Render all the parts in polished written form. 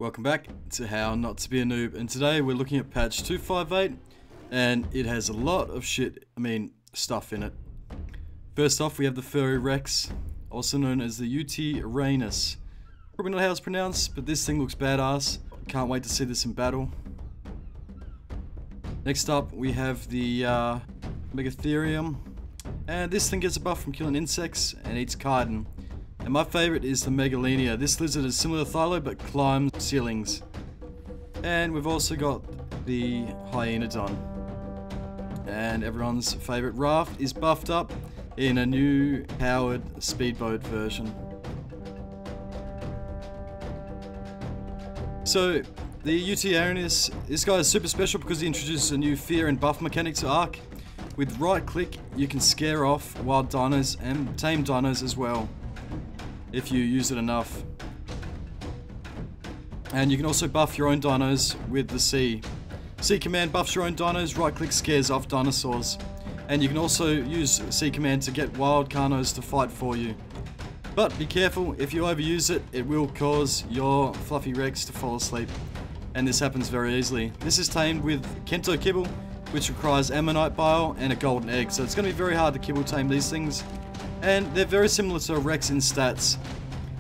Welcome back to How Not to Be a Noob, and today we're looking at patch 258, and it has a lot of stuff in it. First off, we have the furry Rex, also known as the Yutyrannus. Probably not how it's pronounced, but this thing looks badass. Can't wait to see this in battle. Next up, we have the Megatherium, and this thing gets a buff from killing insects and eats chitin. And my favourite is the Megalania. This lizard is similar to Thylo but climbs ceilings. And we've also got the Hyaenodon. And everyone's favourite Raft is buffed up in a new powered speedboat version. So the Yutyrannus, this guy is super special because he introduces a new fear and buff mechanic to Ark. With right click you can scare off wild dinos and tame dinos as well, if you use it enough. And you can also buff your own dinos with the C. C command buffs your own dinos, right click scares off dinosaurs. And you can also use C command to get wild carnos to fight for you. But be careful, if you overuse it, it will cause your fluffy Rex to fall asleep. And this happens very easily. This is tamed with Kento Kibble, which requires ammonite bile and a golden egg. So it's going to be very hard to kibble tame these things. And they're very similar to a Rex in stats.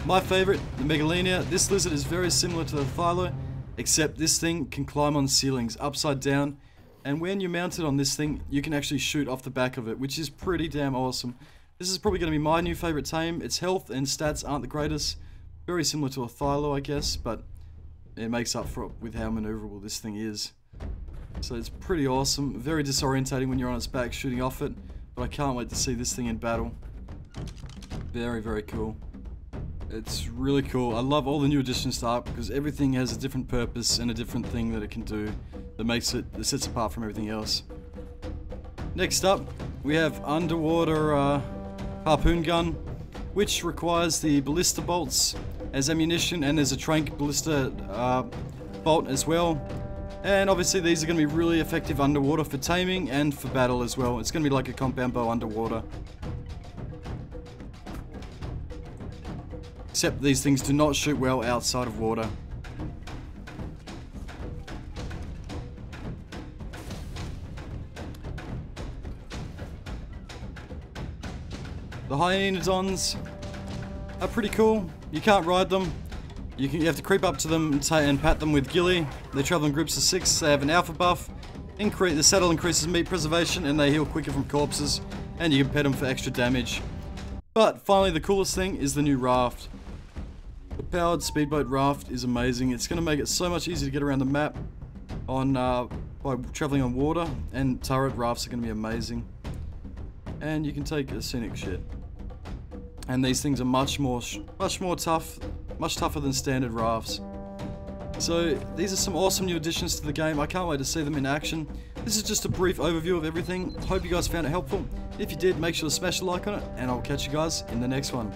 My favourite, the Megalania, this lizard is very similar to the Thylo, except this thing can climb on ceilings upside down, and when you mount it on this thing, you can actually shoot off the back of it, which is pretty damn awesome. This is probably going to be my new favourite tame. Its health and stats aren't the greatest, very similar to a Thylo I guess, but it makes up for it with how manoeuvrable this thing is. So it's pretty awesome, very disorientating when you're on its back shooting off it, but I can't wait to see this thing in battle. Very, very cool. It's really cool. I love all the new additions to Ark because everything has a different purpose and a different thing that it can do that sets apart from everything else. Next up, we have underwater Harpoon Gun, which requires the ballista bolts as ammunition, and there's a trank ballista bolt as well. And obviously these are going to be really effective underwater for taming and for battle as well. It's going to be like a compound bow underwater. Except these things do not shoot well outside of water. The Hyaenodons are pretty cool. You can't ride them. You have to creep up to them and pat them with ghillie. They travel in groups of 6. They have an alpha buff. The saddle increases meat preservation and they heal quicker from corpses. And you can pet them for extra damage. But finally, the coolest thing is the new Raft. The powered speedboat Raft is amazing. It's going to make it so much easier to get around the map by traveling on water, and turret rafts are going to be amazing. And you can take a scenic shit. And these things are much tougher than standard rafts. So these are some awesome new additions to the game. I can't wait to see them in action. This is just a brief overview of everything. Hope you guys found it helpful. If you did, make sure to smash the like on it, and I'll catch you guys in the next one.